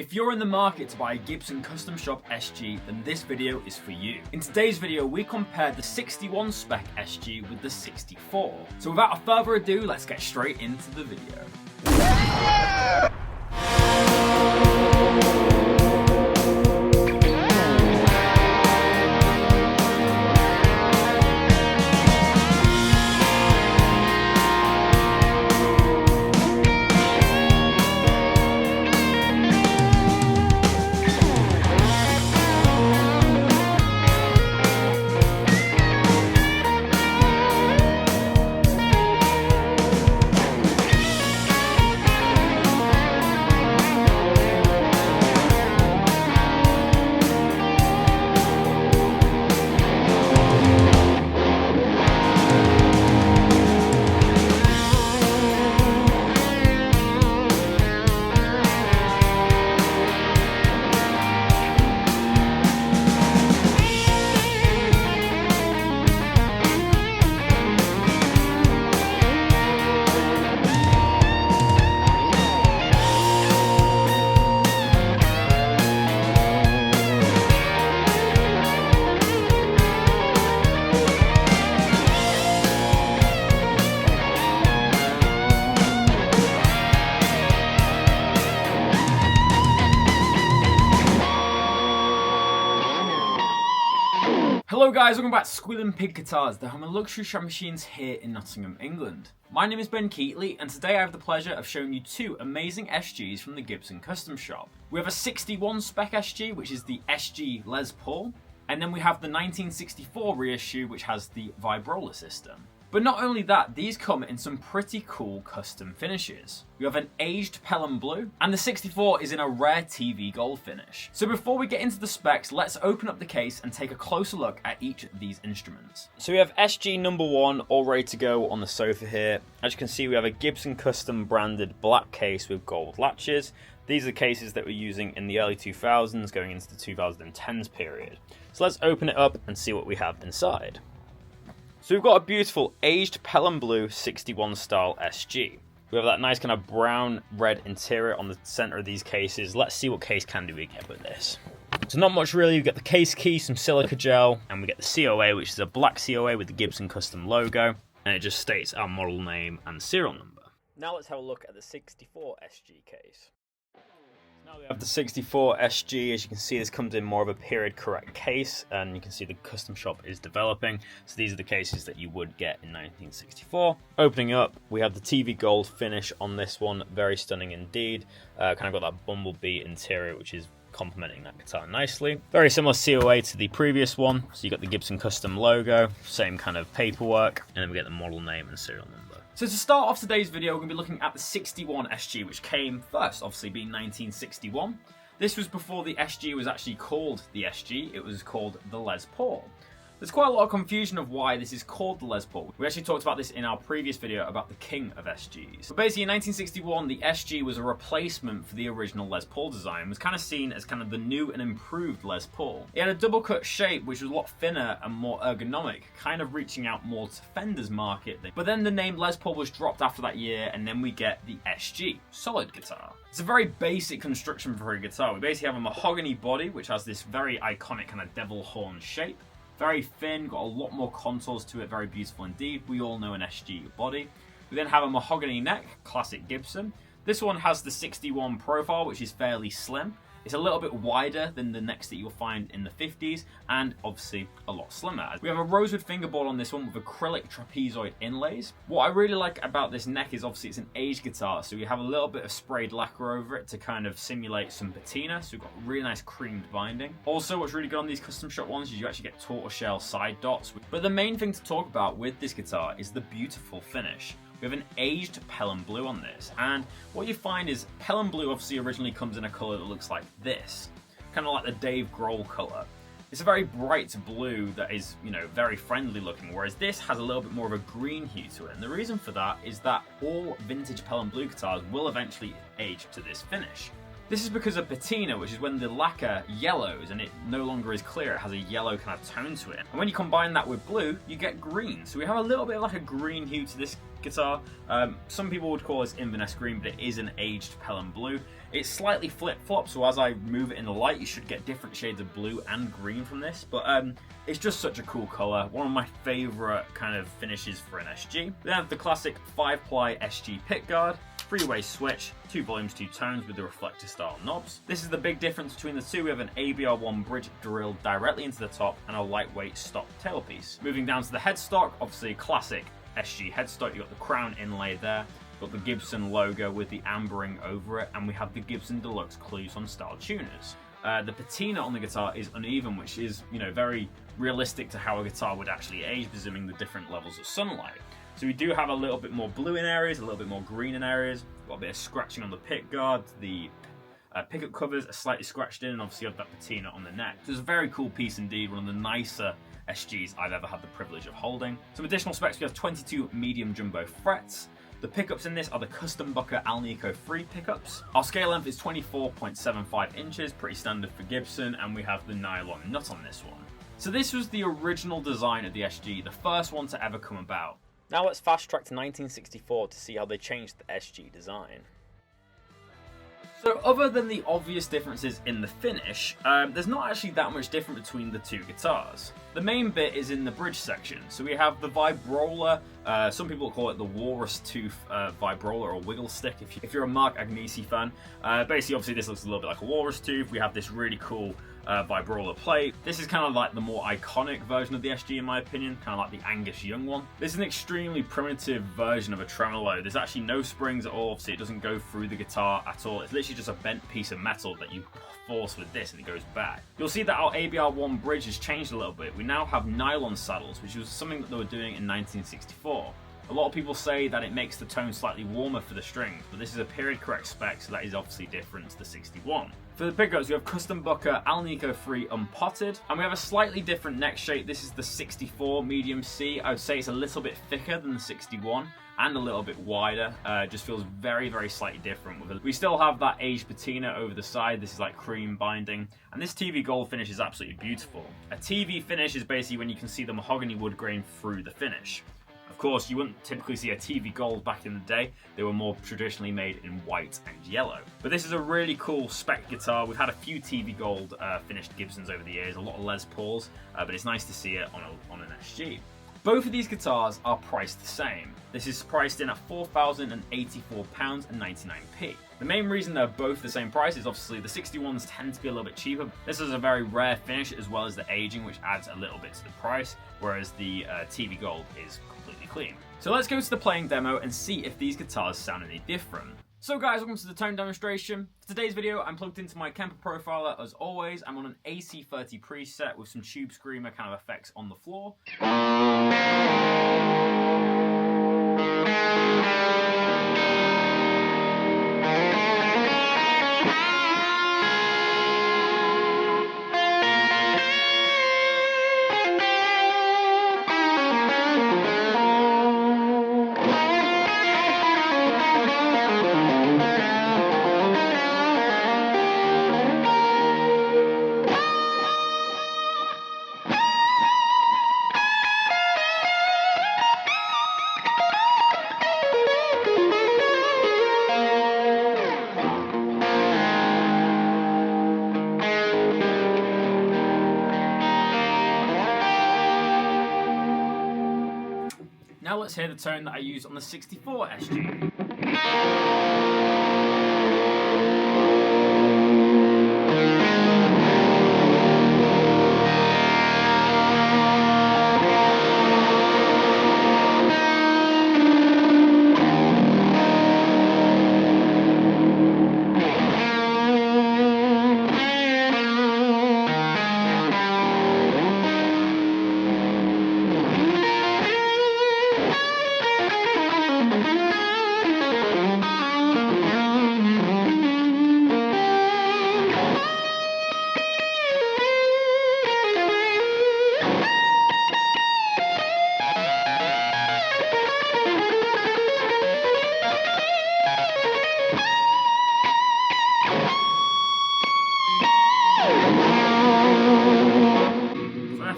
If you're in the market to buy a Gibson Custom Shop SG, then this video is for you. In today's video, we compared the 61 spec SG with the 64. So without further ado, let's get straight into the video. Hello guys, welcome back to Squealing Pig Guitars, the home of luxury shop machines here in Nottingham, England. My name is Ben Keightley, and today I have the pleasure of showing you two amazing SGs from the Gibson Custom Shop. We have a 61 spec SG, which is the SG Les Paul, and then we have the 1964 reissue, which has the vibrola system. But not only that, these come in some pretty cool custom finishes. We have an aged Pelham Blue, and the 64 is in a rare TV gold finish. So before we get into the specs, let's open up the case and take a closer look at each of these instruments. So we have SG number 1 all ready to go on the sofa here. As you can see, we have a Gibson custom branded black case with gold latches. These are the cases that we're using in the early 2000s going into the 2010s period. So let's open it up and see what we have inside. So we've got a beautiful aged Pelham Blue 61 style SG. We have that nice kind of brown red interior on the center of these cases. Let's see what case candy we get with this. So not much really. We get the case key, some silica gel, and we get the COA, which is a black COA with the Gibson custom logo, and it just states our model name and serial number. Now let's have a look at the 64 SG case. Now we have the 64 SG. As you can see, this comes in more of a period correct case, and you can see the custom shop is developing. So these are the cases that you would get in 1964. Opening up, we have the TV gold finish on this one, very stunning indeed. Kind of got that bumblebee interior, which is complementing that guitar nicely. Very similar COA to the previous one. So you got the Gibson custom logo, same kind of paperwork, and then we get the model name and serial number. So to start off today's video, we're going to be looking at the 61 SG, which came first, obviously being 1961. This was before the SG was actually called the SG, it was called the Les Paul. There's quite a lot of confusion of why this is called the Les Paul. We actually talked about this in our previous video about the king of SGs. But basically in 1961, the SG was a replacement for the original Les Paul design. It was kind of seen as kind of the new and improved Les Paul. It had a double cut shape, which was a lot thinner and more ergonomic, kind of reaching out more to Fender's market. But then the name Les Paul was dropped after that year, and then we get the SG, solid guitar. It's a very basic construction for a guitar. We basically have a mahogany body, which has this very iconic kind of devil horn shape. Very thin, got a lot more contours to it, very beautiful indeed. We all know an SG body. We then have a mahogany neck, classic Gibson. This one has the 61 profile, which is fairly slim. It's a little bit wider than the necks that you'll find in the 50s, and obviously a lot slimmer. We have a rosewood fingerboard on this one with acrylic trapezoid inlays. What I really like about this neck is obviously it's an aged guitar, so we have a little bit of sprayed lacquer over it to kind of simulate some patina, so we've got really nice creamed binding. Also, what's really good on these custom shop ones is you actually get tortoiseshell side dots. But the main thing to talk about with this guitar is the beautiful finish. We have an aged Pelham Blue on this, and what you find is Pelham Blue obviously originally comes in a colour that looks like this, kind of like the Dave Grohl colour. It's a very bright blue that is, you know, very friendly looking, whereas this has a little bit more of a green hue to it, and the reason for that is that all vintage Pelham Blue guitars will eventually age to this finish. This is because of patina, which is when the lacquer yellows and it no longer is clear, it has a yellow kind of tone to it. And when you combine that with blue, you get green. So we have a little bit of like a green hue to this guitar. Some people would call this Inverness green, but it is an aged Pelham blue. It's slightly flip-flop, so as I move it in the light, you should get different shades of blue and green from this. But it's just such a cool colour. One of my favourite kind of finishes for an SG. We then have the classic 5-ply SG pickguard, 3-way switch, 2 volumes, 2 tones with the reflector style knobs. This is the big difference between the two. We have an ABR1 bridge drilled directly into the top and a lightweight stop tailpiece. Moving down to the headstock, obviously classic SG headstock. You've got the crown inlay there, got the Gibson logo with the ambering over it, and we have the Gibson Deluxe clues on style tuners. The patina on the guitar is uneven, which is, you know, very realistic to how a guitar would actually age, presuming the different levels of sunlight. So we do have a little bit more blue in areas, a little bit more green in areas. Got a bit of scratching on the pick guard, the pickup covers are slightly scratched in, and obviously you have that patina on the neck. So it's a very cool piece indeed, one of the nicer SGs I've ever had the privilege of holding. Some additional specs: we have 22 medium jumbo frets. The pickups in this are the custom Bucker Alnico 3 pickups. Our scale length is 24.75 inches, pretty standard for Gibson, and we have the nylon nut on this one. So this was the original design of the SG, the first one to ever come about. Now let's fast track to 1964 to see how they changed the SG design. So other than the obvious differences in the finish, there's not actually that much different between the two guitars. The main bit is in the bridge section. So we have the vibrola, some people call it the walrus tooth vibrola or wiggle stick if you're a Mark Agnesi fan. Basically, obviously this looks a little bit like a walrus tooth. We have this really cool vibrola plate. This is kind of like the more iconic version of the SG in my opinion, kind of like the Angus Young one. This is an extremely primitive version of a tremolo. There's actually no springs at all, so it doesn't go through the guitar at all. It's literally just a bent piece of metal that you force with this and it goes back. You'll see that our ABR1 bridge has changed a little bit. We now have nylon saddles, which was something that they were doing in 1964. A lot of people say that it makes the tone slightly warmer for the strings, but this is a period correct spec, so that is obviously different to the 61. For the pickups, we have custom Bucker Alnico 3 unpotted, and we have a slightly different neck shape. This is the 64 medium C. I would say it's a little bit thicker than the 61 and a little bit wider. Just feels very, very slightly different. We still have that aged patina over the side. This is like cream binding, and this TV gold finish is absolutely beautiful. A TV finish is basically when you can see the mahogany wood grain through the finish. Of course, you wouldn't typically see a TV gold back in the day. They were more traditionally made in white and yellow. But this is a really cool spec guitar. We've had a few TV gold finished Gibsons over the years, a lot of Les Pauls, but it's nice to see it on an SG. Both of these guitars are priced the same. This is priced in at £4,084.99. The main reason they're both the same price is obviously the 61s tend to be a little bit cheaper. This is a very rare finish as well as the aging, which adds a little bit to the price, whereas the TV Gold is completely clean. So let's go to the playing demo and see if these guitars sound any different. So guys, welcome to the tone demonstration. For today's video, I'm plugged into my Kemper Profiler as always. I'm on an AC30 preset with some Tube Screamer kind of effects on the floor. Now let's hear the tone that I used on the 64 SG.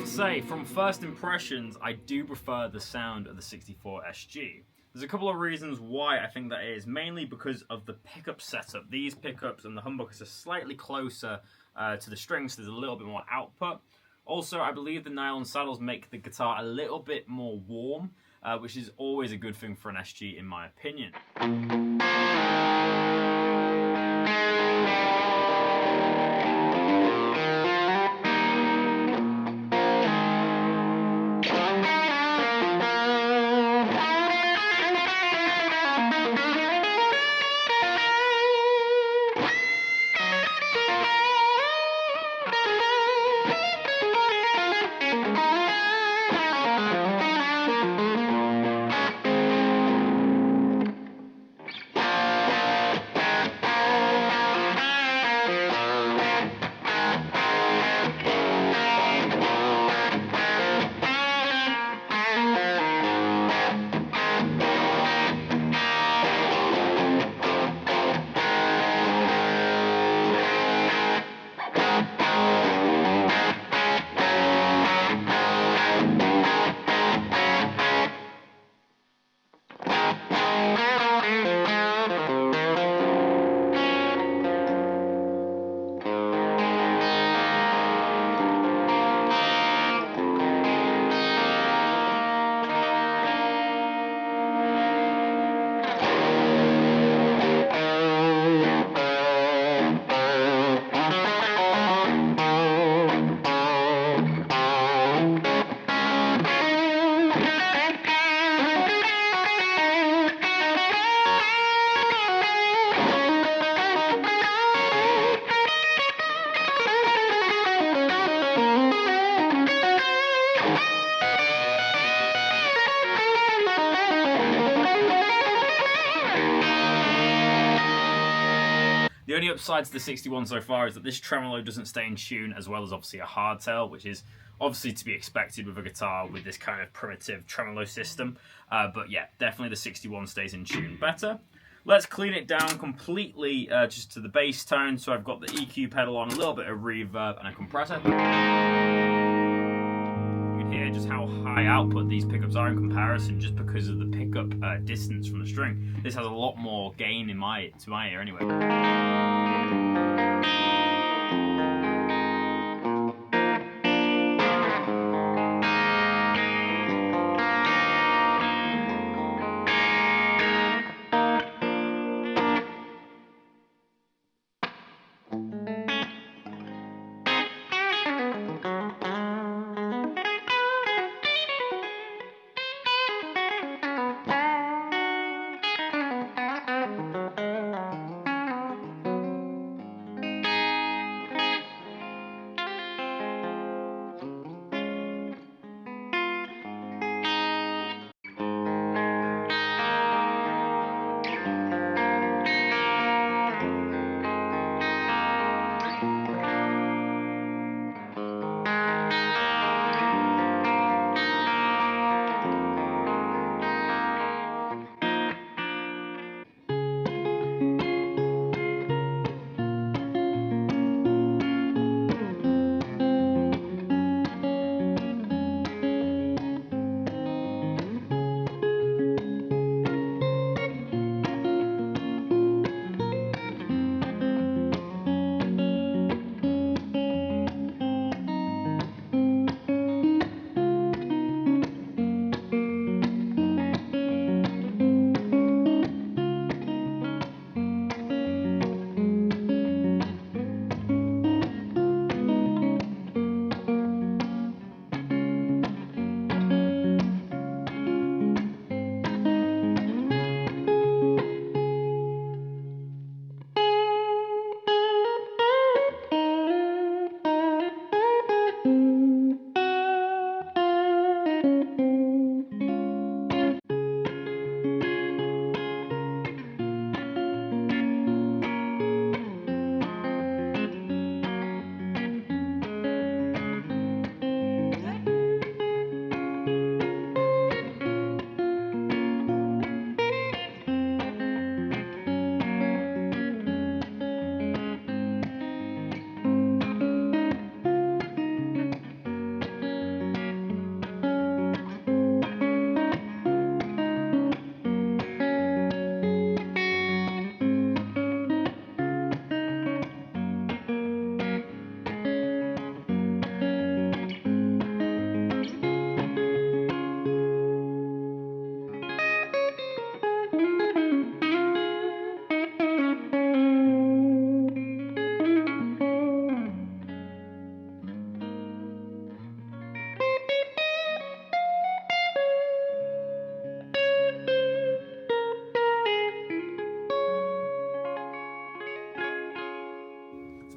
to say, from first impressions, I do prefer the sound of the 64 SG. There's a couple of reasons why I think that is, mainly because of the pickup setup. These pickups and the humbuckers are slightly closer to the strings, so there's a little bit more output. Also, I believe the nylon saddles make the guitar a little bit more warm, which is always a good thing for an SG in my opinion. The only upside to the 61 so far is that this tremolo doesn't stay in tune, as well as obviously a hardtail, which is obviously to be expected with a guitar with this kind of primitive tremolo system. But yeah, definitely the 61 stays in tune better. Let's clean it down completely just to the bass tone. So I've got the EQ pedal on, a little bit of reverb and a compressor. You can hear just how high output these pickups are in comparison, just because of the pickup distance from the string. This has a lot more gain to my ear anyway.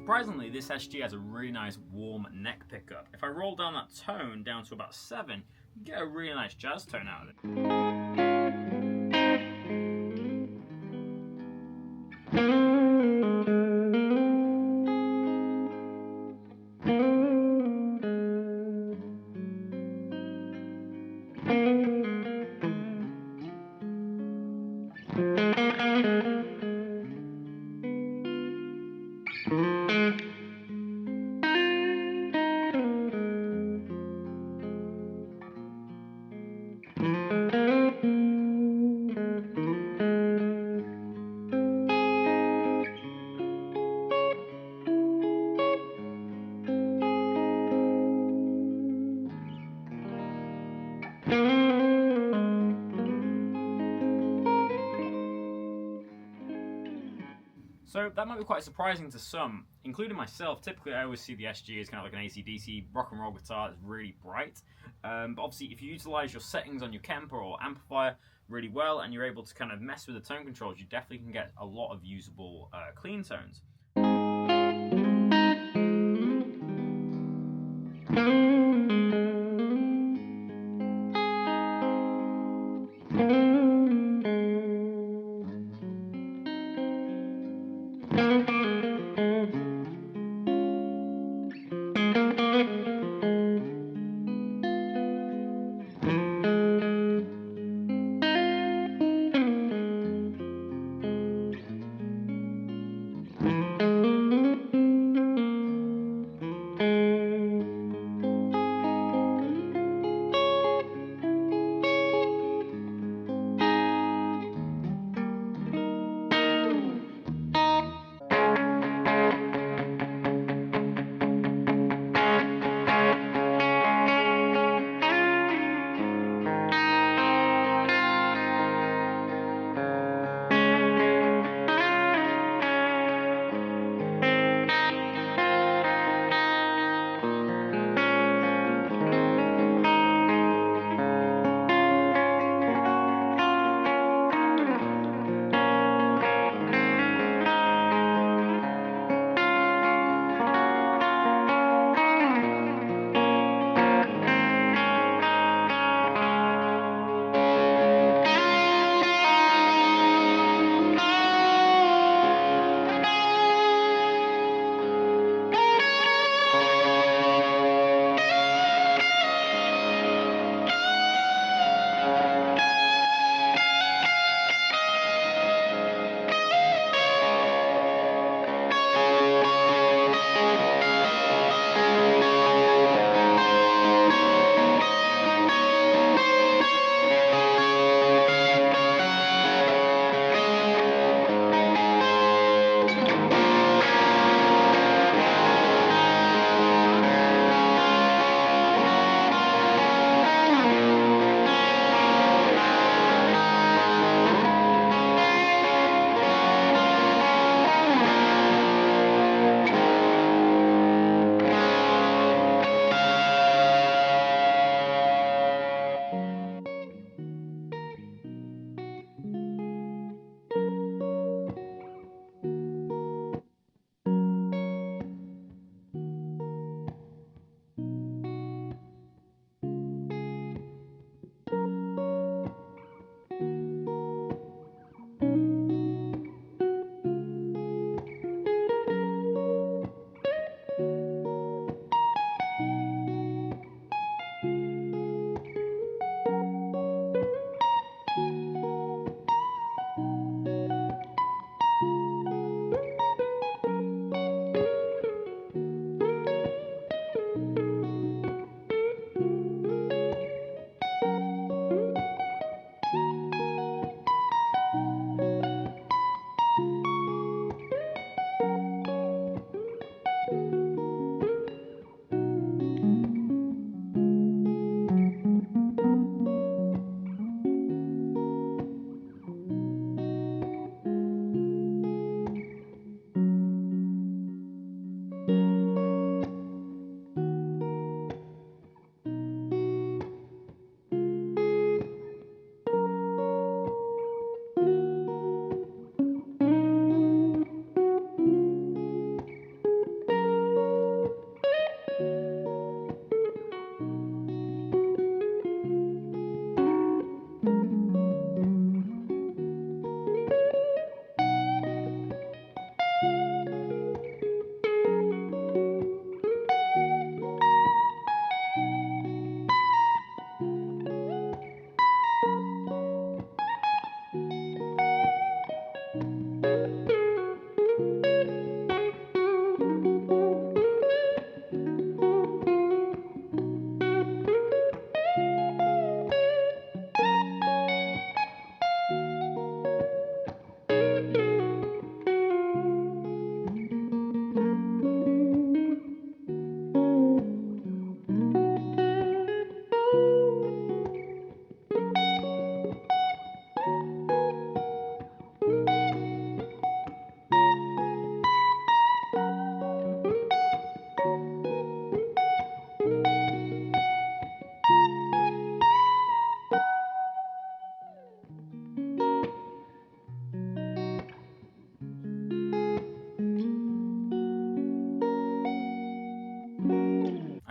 Surprisingly, this SG has a really nice warm neck pickup. If I roll down that tone down to about 7, you get a really nice jazz tone out of it. So that might be quite surprising to some, including myself. Typically I always see the SG as kind of like an AC/DC rock and roll guitar that's really bright. But obviously if you utilize your settings on your Kemper or amplifier really well and you're able to kind of mess with the tone controls, you definitely can get a lot of usable clean tones.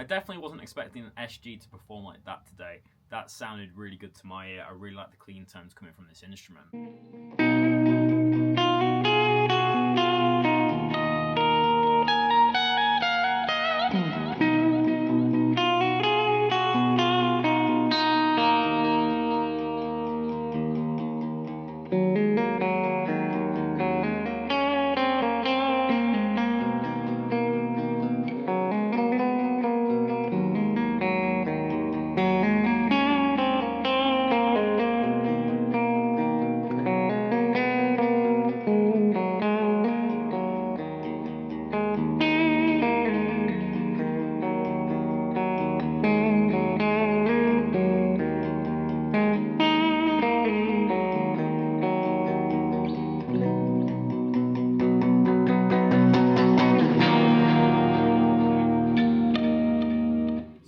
definitely wasn't expecting an SG to perform like that today. That sounded really good to my ear. I really like the clean tones coming from this instrument.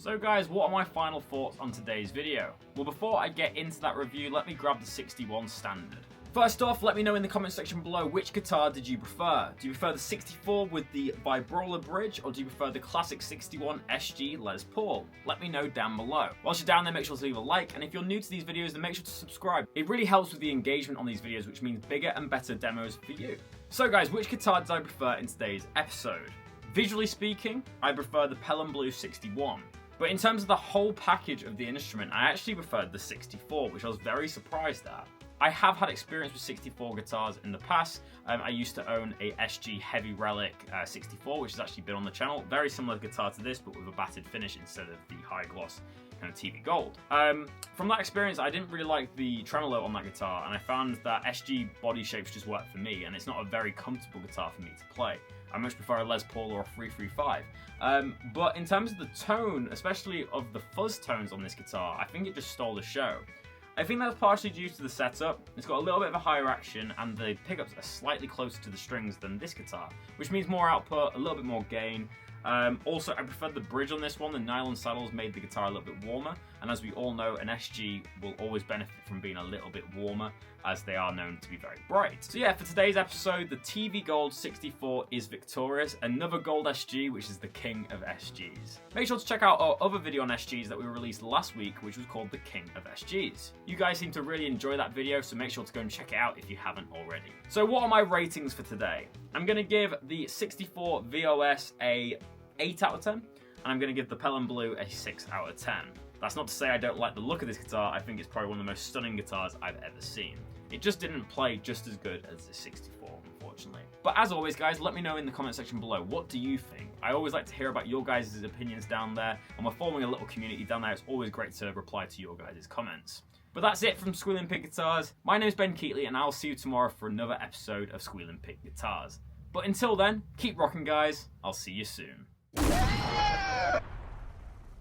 So guys, what are my final thoughts on today's video? Well, before I get into that review, let me grab the 61 standard. First off, let me know in the comment section below, which guitar did you prefer? Do you prefer the 64 with the vibrola bridge, or do you prefer the classic 61 SG Les Paul? Let me know down below. Whilst you're down there, make sure to leave a like, and if you're new to these videos, then make sure to subscribe. It really helps with the engagement on these videos, which means bigger and better demos for you. So guys, which guitar did I prefer in today's episode? Visually speaking, I prefer the Pelham Blue 61. But in terms of the whole package of the instrument, I actually preferred the 64, which I was very surprised at. I have had experience with 64 guitars in the past. I used to own a SG Heavy Relic 64, which has actually been on the channel. Very similar guitar to this, but with a battered finish instead of the high gloss kind of TV gold. From that experience, I didn't really like the tremolo on that guitar, and I found that SG body shapes just work for me, and it's not a very comfortable guitar for me to play. I much prefer a Les Paul or a 335. But in terms of the tone, especially of the fuzz tones on this guitar, I think it just stole the show. I think that's partially due to the setup. It's got a little bit of a higher action, and the pickups are slightly closer to the strings than this guitar, which means more output, a little bit more gain. Also, I preferred the bridge on this one. The nylon saddles made the guitar a little bit warmer, and as we all know, an SG will always benefit from being a little bit warmer, as they are known to be very bright. So yeah, for today's episode, the TV Gold 64 is victorious. Another gold SG, which is the king of SGs. Make sure to check out our other video on SGs that we released last week, which was called the King of SGs. You guys seem to really enjoy that video, so make sure to go and check it out if you haven't already. So what are my ratings for today? I'm going to give the 64 VOS a 8 out of 10, and I'm going to give the Pelham Blue a 6 out of 10. That's not to say I don't like the look of this guitar. I think it's probably one of the most stunning guitars I've ever seen. It just didn't play just as good as the 64, unfortunately. But as always, guys, let me know in the comment section below, what do you think? I always like to hear about your guys' opinions down there, and we're forming a little community down there. It's always great to reply to your guys' comments. But that's it from Squealing Pig Guitars. My name's Ben Keightley, and I'll see you tomorrow for another episode of Squealing Pig Guitars. But until then, keep rocking, guys. I'll see you soon.